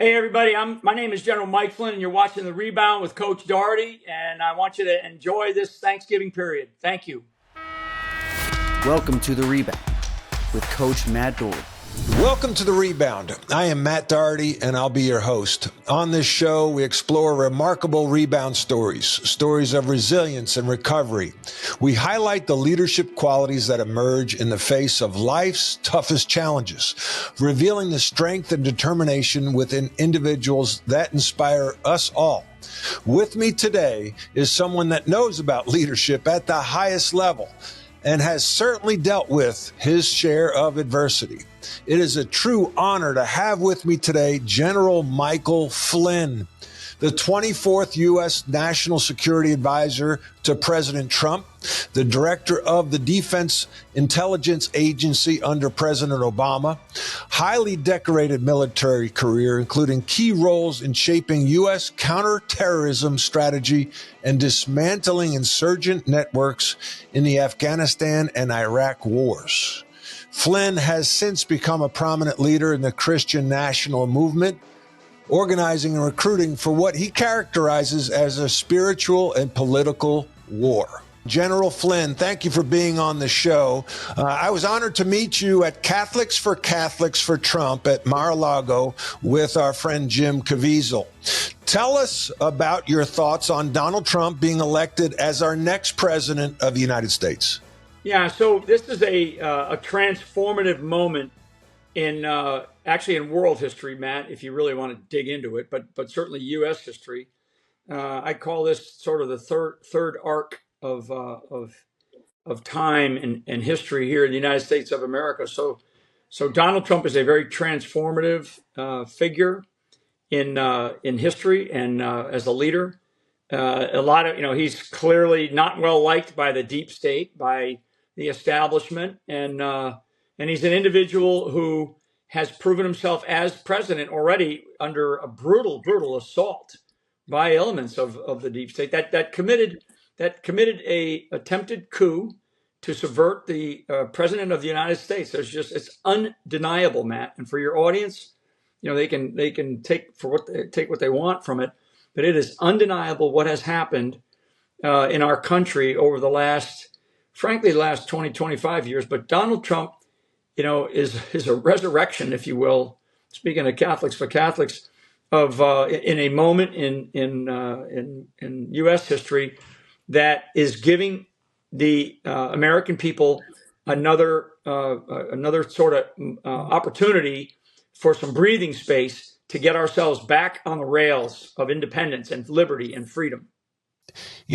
Hey everybody, my name is General Mike Flynn and you're watching The Rebound with Coach Doherty, and I want you to enjoy this Thanksgiving period. Thank you. Welcome to The Rebound with Coach Matt Doherty. Welcome to The Rebound. I am Matt Doherty and I'll be your host. On this show, we explore remarkable rebound stories of resilience and recovery. We highlight the leadership qualities that emerge in the face of life's toughest challenges, revealing the strength and determination within individuals that inspire us all. With me today is someone that knows about leadership at the highest level and has certainly dealt with his share of adversity. It is a true honor to have with me today General Michael Flynn, the 24th U.S. National Security Advisor to President Trump, the Director of the Defense Intelligence Agency under President Obama, highly decorated military career, including key roles in shaping U.S. counterterrorism strategy and dismantling insurgent networks in the Afghanistan and Iraq wars. Flynn has since become a prominent leader in the Christian national movement, organizing and recruiting for what he characterizes as a spiritual and political war. General Flynn, thank you for being on the show. I was honored to meet you at Catholics for Trump at Mar-a-Lago with our friend Jim Caviezel. Tell us about your thoughts on Donald Trump being elected as our next president of the United States. Yeah, so this is a transformative moment in actually in world history, Matt, if you really want to dig into it, but certainly U.S. history. I call this sort of the third arc of time and history here in the United States of America. So Donald Trump is a very transformative figure in history and as a leader. A lot of he's clearly not well liked by the deep state, by the establishment, and he's an individual who has proven himself as president already under a brutal assault by elements of the deep state that committed a attempted coup to subvert the president of the United States. It's undeniable, Matt, and for your audience, they can take what they want from it, but it is undeniable what has happened in our country over the last 20, 25 years. But Donald Trump, is a resurrection, if you will, speaking of Catholics for Catholics, of in a moment in U.S. history that is giving the American people another sort of opportunity for some breathing space to get ourselves back on the rails of independence and liberty and freedom.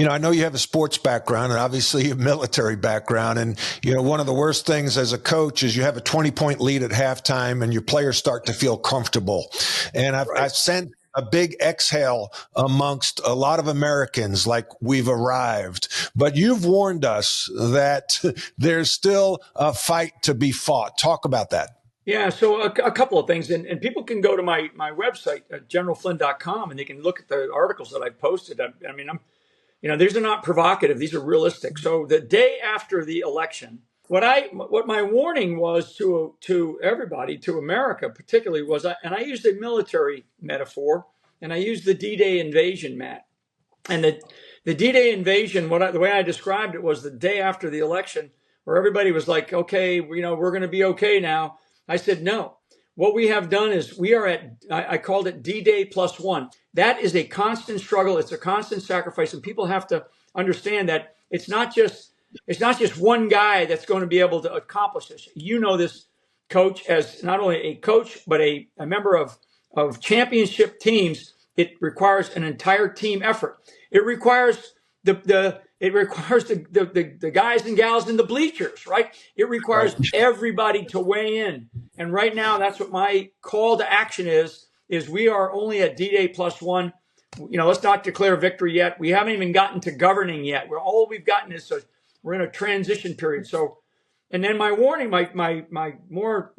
I know you have a sports background and obviously a military background. And, one of the worst things as a coach is you have a 20-point lead at halftime and your players start to feel comfortable. And I've sent a big exhale amongst a lot of Americans, like we've arrived. But you've warned us that there's still a fight to be fought. Talk about that. Yeah, so a couple of things, and people can go to my website at generalflynn.com and they can look at the articles that I posted. I mean, these are not provocative; these are realistic. So the day after the election, what my warning was to everybody, to America particularly, was, and I used a military metaphor, and I used the D-Day invasion, Matt, and the D-Day invasion. The way I described it was the day after the election, where everybody was like, "Okay, we're going to be okay now." I said, no. What we have done is we are I called it D-Day +1. That is a constant struggle. It's a constant sacrifice. And people have to understand that it's not just one guy that's going to be able to accomplish this. You know this, Coach, as not only a coach, but a member of championship teams. It requires an entire team effort. It requires the guys and gals in the bleachers, right? It requires everybody to weigh in. And right now, that's what my call to action is we are only at D-Day +1. Let's not declare victory yet. We haven't even gotten to governing yet. All we've gotten is we're in a transition period. So, and then my warning, my more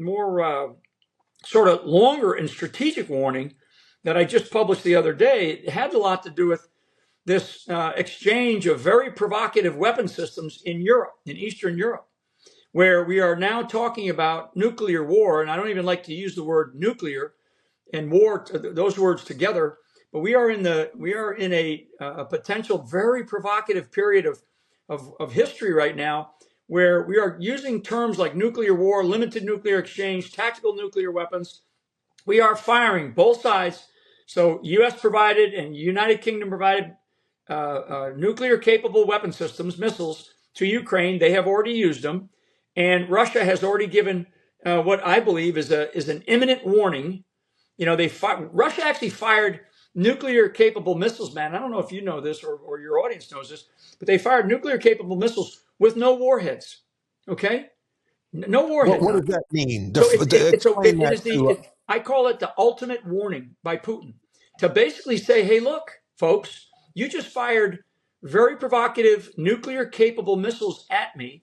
sort of longer and strategic warning that I just published the other day, it had a lot to do with this exchange of very provocative weapon systems in Europe, in Eastern Europe, where we are now talking about nuclear war. And I don't even like to use the word nuclear. and war, those words together. But we are in a potential very provocative period of history right now, where we are using terms like nuclear war, limited nuclear exchange, tactical nuclear weapons. We are firing both sides. So U.S. provided and United Kingdom provided nuclear capable weapon systems, missiles, to Ukraine. They have already used them. And Russia has already given what I believe is an imminent warning. Russia actually fired nuclear capable missiles, man. I don't know if you know this or your audience knows this, but they fired nuclear capable missiles with no warheads. Okay? No warheads. What does that mean? So Explain that to us. I call it the ultimate warning by Putin to basically say, hey, look, folks, you just fired very provocative nuclear capable missiles at me.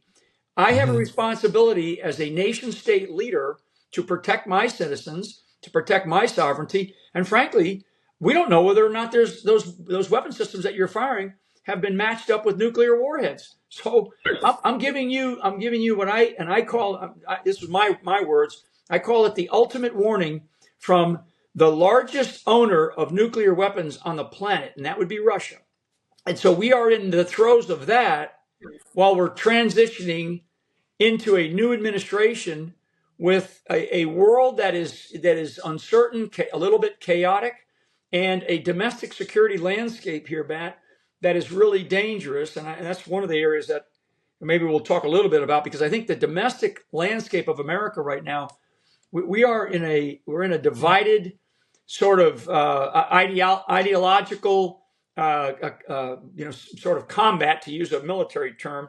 I have a responsibility as a nation state leader to protect my citizens, to protect my sovereignty. And frankly, we don't know whether or not there's those weapon systems that you're firing have been matched up with nuclear warheads. So I'm giving you what I call, this is my words, I call it the ultimate warning from the largest owner of nuclear weapons on the planet, and that would be Russia. And so we are in the throes of that while we're transitioning into a new administration with a world that is uncertain, a little bit chaotic, and a domestic security landscape here, Matt, that is really dangerous. And that's one of the areas that maybe we'll talk a little bit about, because I think the domestic landscape of America right now, we're in a divided sort of ideological sort of combat, to use a military term.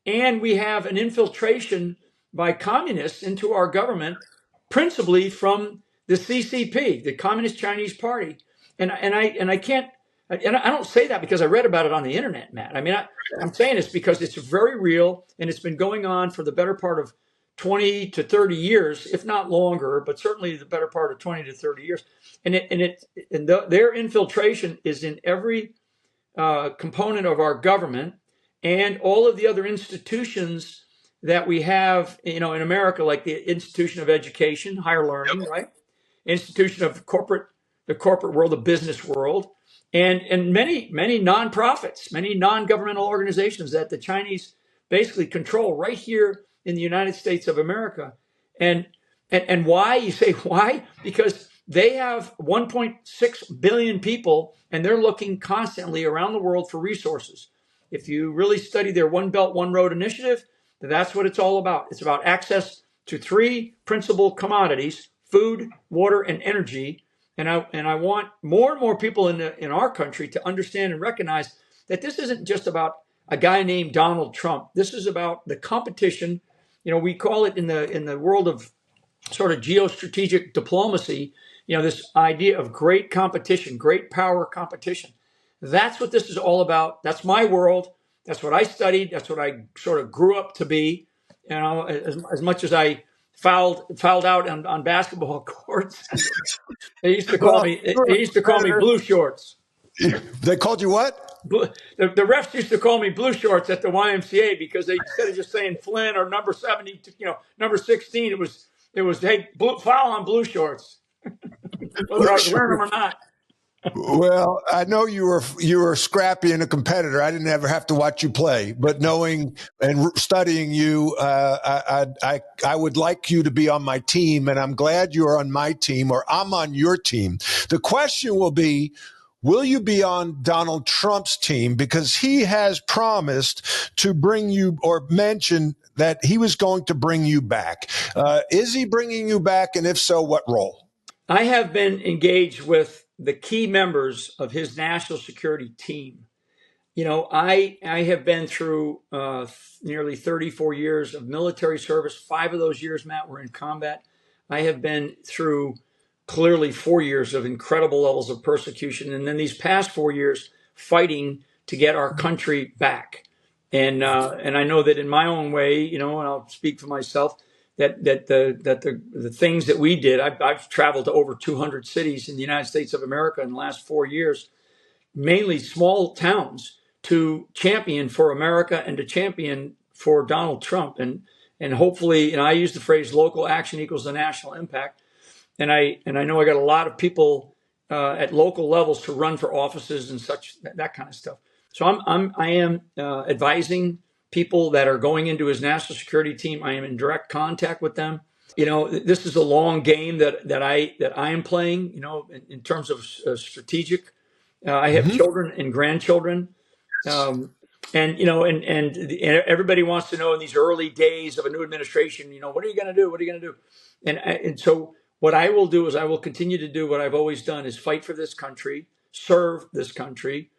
And we have an infiltration by communists into our government, principally from the CCP, the Communist Chinese Party. And I can't, and I don't say that because I read about it on the internet, Matt. I mean, I'm saying this because it's very real, and it's been going on for the better part of 20 to 30 years, if not longer, but certainly the better part of 20 to 30 years. And their infiltration is in every component of our government and all of the other institutions that we have, in America, like the institution of education, higher learning, right? Institution of the corporate world, the business world, and many nonprofits, many non-governmental organizations that the Chinese basically control right here in the United States of America. And why? You say why? Because they have 1.6 billion people, and they're looking constantly around the world for resources. If you really study their One Belt, One Road initiative, that's what it's all about. It's about access to three principal commodities: food, water, and energy. And I want more and more people in our country to understand and recognize that this isn't just about a guy named Donald Trump. This is about the competition. We call it in the world of sort of geostrategic diplomacy, this idea of great competition, great power competition. That's what this is all about. That's my world. That's what I studied. That's what I sort of grew up to be. As much as I fouled out on basketball courts, they used to call me Blue Shorts. They called you what? The refs used to call me Blue Shorts at the YMCA, because they, instead of just saying Flynn or number 70, number 16, it was hey, foul on Blue Shorts, whether I was wearing them or not. Well, I know you were scrappy and a competitor. I didn't ever have to watch you play, but knowing and studying you, I would like you to be on my team, and I'm glad you're on my team, or I'm on your team. The question will be, will you be on Donald Trump's team? Because he has promised to bring you, or mentioned that he was going to bring you back. Is he bringing you back? And if so, what role? I have been engaged with the key members of his national security team. I have been through nearly 34 years of military service. 5 of those years, Matt, were in combat. I have been through clearly 4 years of incredible levels of persecution, and then these past 4 years fighting to get our country back. And I know that in my own way, and I'll speak for myself, that the things that we did, I've traveled to over 200 cities in the United States of America in the last 4 years, mainly small towns, to champion for America and to champion for Donald Trump. And hopefully, I use the phrase local action equals the national impact. and I know I got a lot of people at local levels to run for offices and such, that kind of stuff. So I am advising people that are going into his national security team. I am in direct contact with them. This is a long game that I am playing. In terms of strategic. I have children and grandchildren, and everybody wants to know in these early days of a new administration. What are you going to do? What are you going to do? And so what I will do is I will continue to do what I've always done: is fight for this country, serve this country,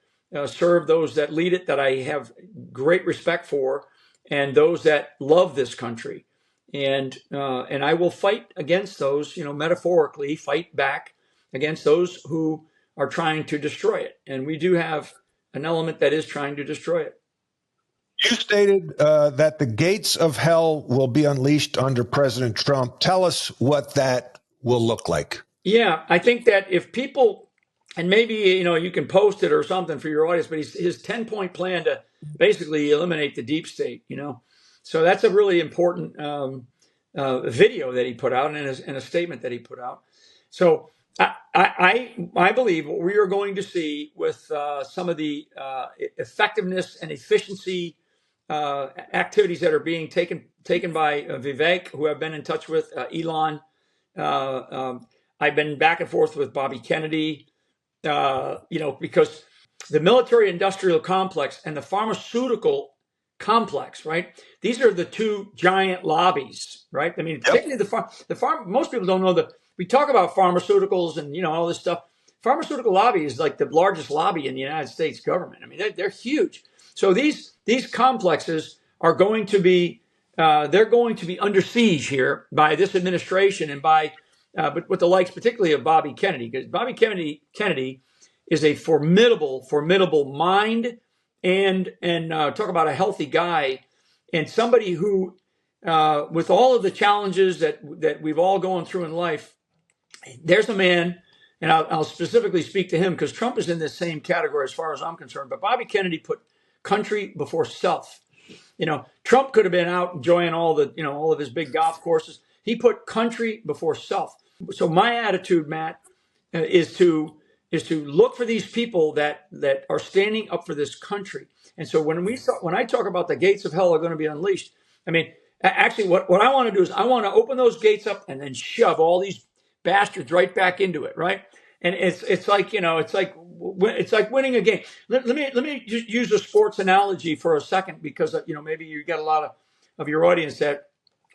serve those that lead it, that I have great respect for, and those that love this country. And I will fight against those, metaphorically fight back against those who are trying to destroy it. And we do have an element that is trying to destroy it. You stated that the gates of hell will be unleashed under President Trump. Tell us what that will look like. Yeah, I think that if people, and maybe, you can post it or something for your audience, but his 10-point plan to basically eliminate the deep state, So that's a really important video that he put out and a statement that he put out. So I believe what we are going to see with some of the effectiveness and efficiency activities that are being taken by Vivek, who I've been in touch with, Elon. I've been back and forth with Bobby Kennedy, because the military-industrial complex and the pharmaceutical complex, right? These are the two giant lobbies, right? I mean, particularly the farm. Most people don't know we talk about pharmaceuticals and all this stuff. Pharmaceutical lobby is like the largest lobby in the United States government. I mean, they're huge. So these complexes are going to be they're going to be under siege here by this administration and by but with the likes particularly of Bobby Kennedy, because Bobby Kennedy is a formidable mind and talk about a healthy guy and somebody who with all of the challenges that we've all gone through in life, there's a man. And I'll specifically speak to him because Trump is in this same category as far as I'm concerned. But Bobby Kennedy put country before self. Trump could have been out enjoying all of his big golf courses. He put country before self. So my attitude, Matt, is to look for these people that are standing up for this country. And so when I talk about the gates of hell are going to be unleashed, I mean, actually, what I want to do is I want to open those gates up and then shove all these bastards right back into it, right? And it's like winning a game. Let me just use a sports analogy for a second, because maybe you get a lot of your audience that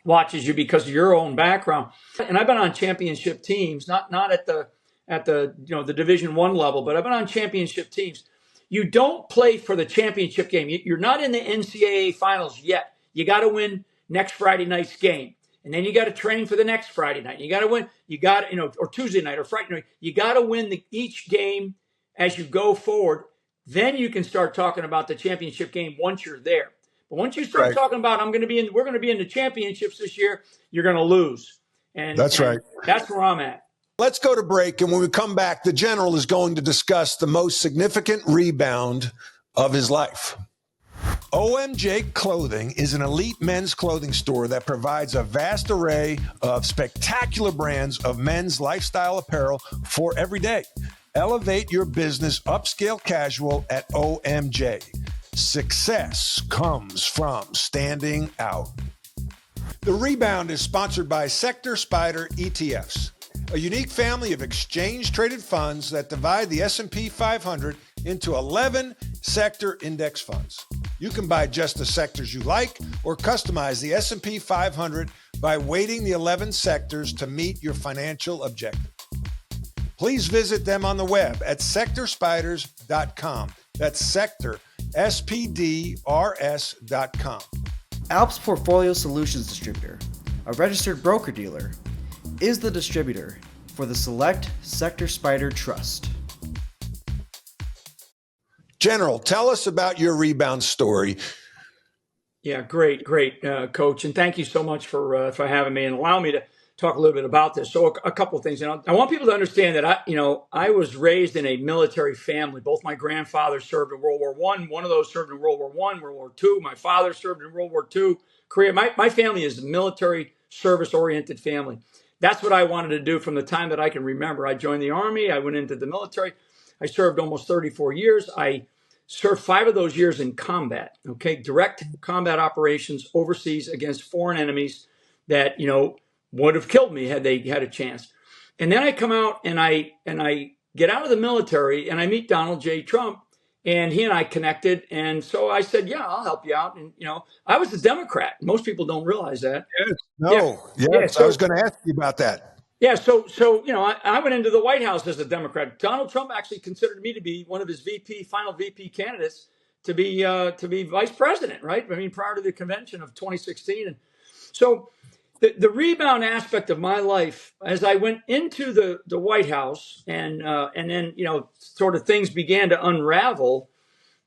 watches you because of your own background. And I've been on championship teams, not at the the Division I level, but I've been on championship teams. You don't play for the championship game. You're not in the NCAA finals yet. You got to win next Friday night's game. And then you got to train for the next Friday night. You got to win. You got or Tuesday night or Friday night. You got to win each game as you go forward. Then you can start talking about the championship game once you're there. But once you start talking about we're going to be in the championships this year, you're going to lose. And that's right. That's where I'm at. Let's go to break. And when we come back, the general is going to discuss the most significant rebound of his life. OMJ Clothing is an elite men's clothing store that provides a vast array of spectacular brands of men's lifestyle apparel for every day. Elevate your business upscale casual at OMJ. Success comes from standing out. The Rebound is sponsored by Sector Spider ETFs, a unique family of exchange-traded funds that divide the S&P 500 into 11 sector index funds. You can buy just the sectors you like or customize the S&P 500 by weighting the 11 sectors to meet your financial objective. Please visit them on the web at sectorspiders.com. That's sector, SPDRS.com. Alps Portfolio Solutions Distributor, a registered broker-dealer, is the distributor for the Select Sector Spider Trust. General, tell us about your rebound story. Yeah, great, Coach. And thank you so much for having me and allowing me to talk a little bit about this. So a couple of things. I want people to understand that I was raised in a military family. Both my grandfathers served in World War I. One of those served in World War I, World War II. My father served in World War II, Korea. My family is a military service-oriented family. that's what I wanted to do from the time that I can remember. I joined the Army. I went into the military. I served almost 34 years. I served 5 of those years in combat, okay, direct combat operations overseas against foreign enemies that, would have killed me had they had a chance. And then I come out and I get out of the military and I meet Donald J. Trump, and he and I connected. And so I said, yeah, I'll help you out. And, I was a Democrat. Most people don't realize that. Yes. Yeah. No. Yes. Yeah. I was going to ask you about that. Yeah, so I went into the White House as a Democrat. Donald Trump actually considered me to be one of his final VP candidates to be vice president, right? I mean, prior to the convention of 2016, and so the rebound aspect of my life as I went into the White House, and then sort of things began to unravel,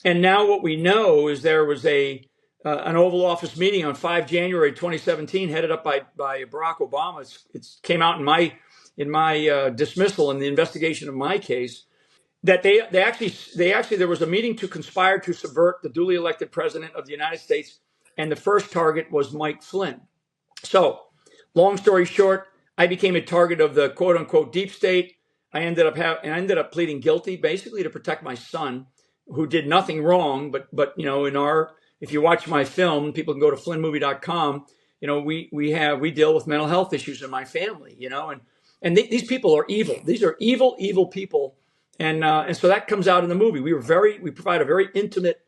and now what we know is there was an Oval Office meeting on 5 January 2017, headed up by Barack Obama. It came out in my dismissal in the investigation of my case, that they actually there was a meeting to conspire to subvert the duly elected president of the United States, and the first target was Mike Flynn. So, long story short, I became a target of the quote unquote deep state. I ended up pleading guilty, basically to protect my son, who did nothing wrong. But if you watch my film, people can go to flynnmovie.com. We deal with mental health issues in my family. These people are evil. These are evil people, and so that comes out in the movie. We provide a very intimate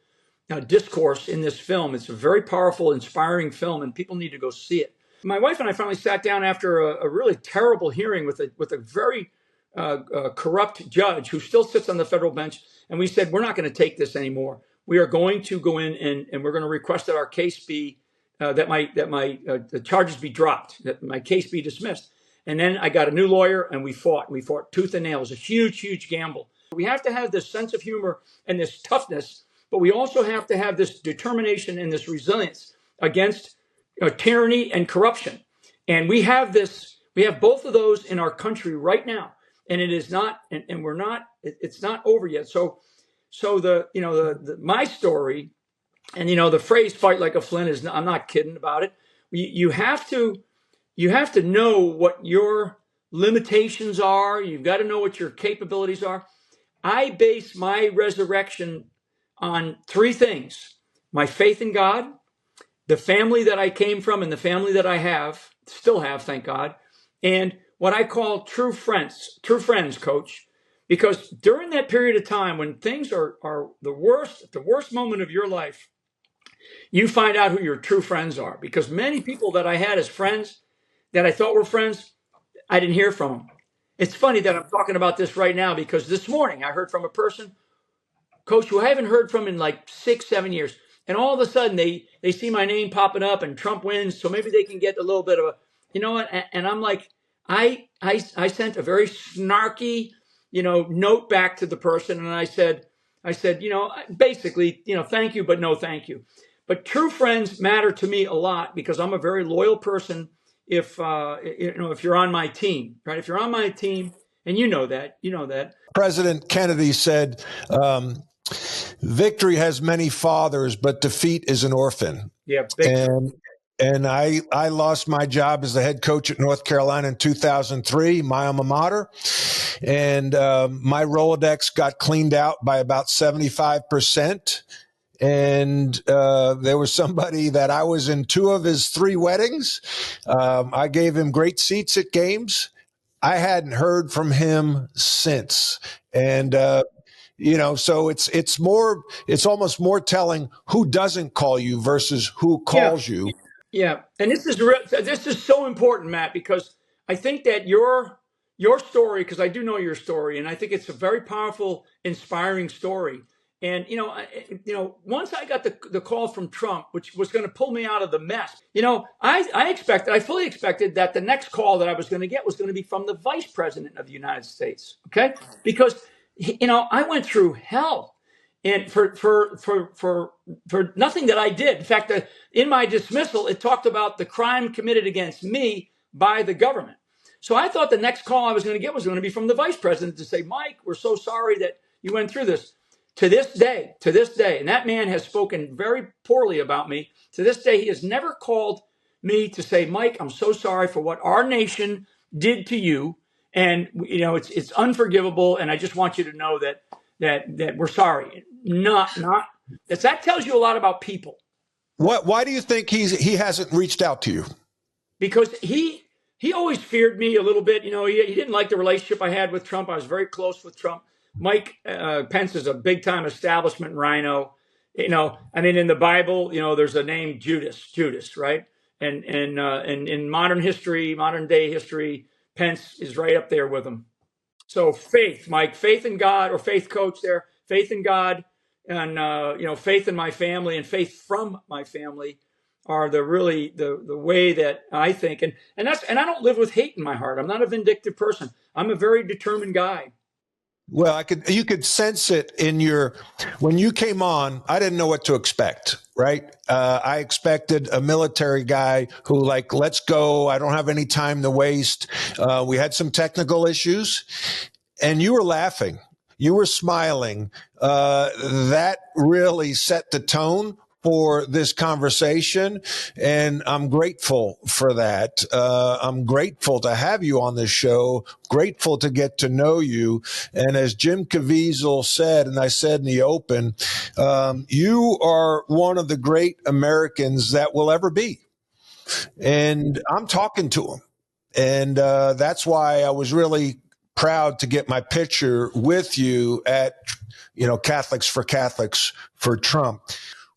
discourse in this film. It's a very powerful, inspiring film, and people need to go see it. My wife and I finally sat down after a really terrible hearing with a very corrupt judge who still sits on the federal bench, and we said, we're not going to take this anymore. We are going to go in and we're going to request that our case be the charges be dropped, that my case be dismissed. And then I got a new lawyer, and we fought tooth and nail. It was a huge gamble. We have to have this sense of humor and this toughness, but we also have to have this determination and this resilience against tyranny and corruption. And we have both of those in our country right now. And it is not, and we're not, it's not over yet. So my story, and the phrase "fight like a Flynn" is, I'm not kidding about it. You have to know what your limitations are. You've got to know what your capabilities are. I base my resurrection on 3 things: my faith in God, the family that I came from, and the family that I still have, thank God, and what I call true friends, Coach. Because during that period of time when things are the worst moment of your life, you find out who your true friends are. Because many people that I had as friends, that I thought were friends, I didn't hear from them. It's funny that I'm talking about this right now, because this morning I heard from a person, Coach, who I haven't heard from in like 6-7 years. And all of a sudden they see my name popping up and Trump wins, so maybe they can get a little bit of and I'm like, I sent a very snarky, note back to the person. And I said, basically, thank you, but no thank you. But true friends matter to me a lot, because I'm a very loyal person. If you're on my team, right? If you're on my team, and you know that. President Kennedy said, victory has many fathers, but defeat is an orphan. Yeah. And I lost my job as the head coach at North Carolina in 2003, my alma mater. And my Rolodex got cleaned out by about 75%. And there was somebody that I was in 2 of his 3 weddings. I gave him great seats at games. I hadn't heard from him since. And so it's almost more telling who doesn't call you versus who calls you. Yeah, and this is so important, Matt, because I think that your story, because I do know your story, and I think it's a very powerful, inspiring story. And once I got the call from Trump, which was going to pull me out of the mess, I fully expected that the next call that I was going to get was going to be from the Vice President of the United States. Okay, because I went through hell. And for nothing that I did. In fact, in my dismissal, it talked about the crime committed against me by the government. So I thought the next call I was going to get was going to be from the vice president to say, Mike, we're so sorry that you went through this. To this day, and that man has spoken very poorly about me. To this day, he has never called me to say, Mike, I'm so sorry for what our nation did to you. And, it's unforgivable. And I just want you to know that we're sorry. That tells you a lot about people. Why do you think he hasn't reached out to you? Because he always feared me a little bit. He didn't like the relationship I had with Trump. I was very close with Trump. Mike Pence is a big time establishment rhino. In the Bible, there's a name Judas, right? And in modern day history, Pence is right up there with him. So faith, Mike, faith in God, or faith coach there, faith in God, and faith in my family and faith from my family are the way that I think, and I don't live with hate in my heart. I'm not a vindictive person. I'm a very determined guy. Well, you could sense it when you came on. I didn't know what to expect, right? I expected a military guy who let's go. I don't have any time to waste. We had some technical issues and you were laughing. You were smiling. That really set the tone for this conversation, and I'm grateful for that. I'm grateful to have you on this show, grateful to get to know you. And as Jim Caviezel said, and I said in the open, you are one of the great Americans that will ever be. And I'm talking to him. And that's why I was really proud to get my picture with you at, Catholics for Trump.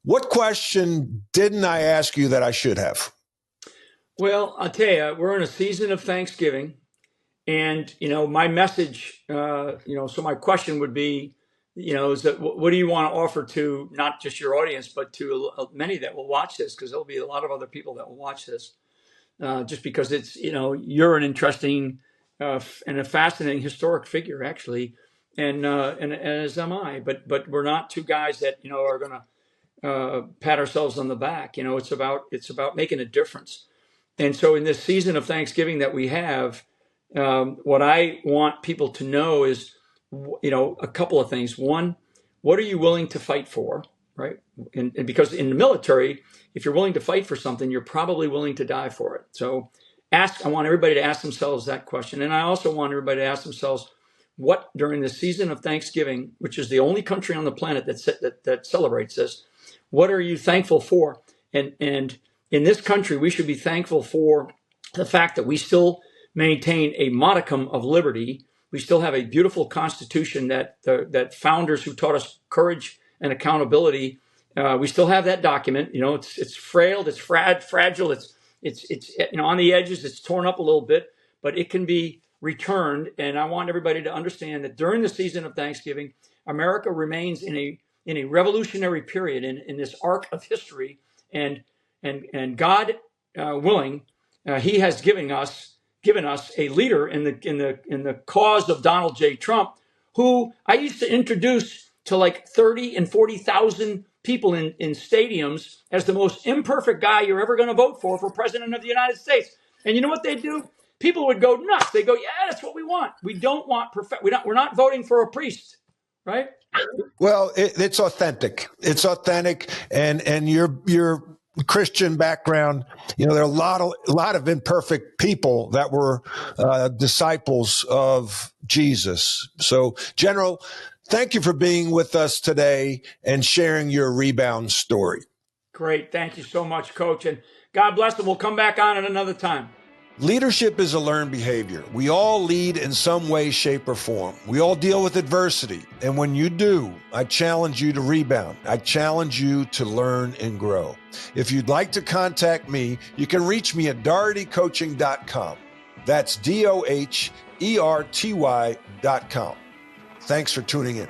What question didn't I ask you that I should have? Well, I'll tell you, we're in a season of Thanksgiving, and my message, so my question would be, is that what do you want to offer to not just your audience, but to many that will watch this, because there'll be a lot of other people that will watch this, just because it's you're an interesting and a fascinating historic figure, actually, and as am I. But we're not two guys that are going to pat ourselves on the back. It's about making a difference. And so in this season of Thanksgiving that we have, what I want people to know is, a couple of things. One, what are you willing to fight for, right? And because in the military, if you're willing to fight for something, you're probably willing to die for it. So I want everybody to ask themselves that question. And I also want everybody to ask themselves, what during the season of Thanksgiving, which is the only country on the planet that celebrates this, what are you thankful for? And in this country, we should be thankful for the fact that we still maintain a modicum of liberty. We still have a beautiful Constitution that founders who taught us courage and accountability. We still have that document. It's frail, it's fragile, it's on the edges, it's torn up a little bit, but it can be returned. And I want everybody to understand that during the season of Thanksgiving, America remains in a revolutionary period in this arc of history, and God willing, He has given us a leader in the cause of Donald J. Trump, who I used to introduce to 30 and 40,000 people in stadiums as the most imperfect guy you're ever going to vote for president of the United States. And you know what they do? People would go nuts. They go, yeah, that's what we want. We don't want perfect. We're not voting for a priest, right? Well, it's authentic. It's authentic, and your Christian background. There are a lot of imperfect people that were disciples of Jesus. So, General, thank you for being with us today and sharing your Rebound story. Great, thank you so much, Coach, and God bless them. We'll come back on at another time. Leadership is a learned behavior. We all lead in some way, shape, or form. We all deal with adversity. And when you do, I challenge you to rebound. I challenge you to learn and grow. If you'd like to contact me, you can reach me at dohertycoaching.com. That's DOHERTY.com. Thanks for tuning in.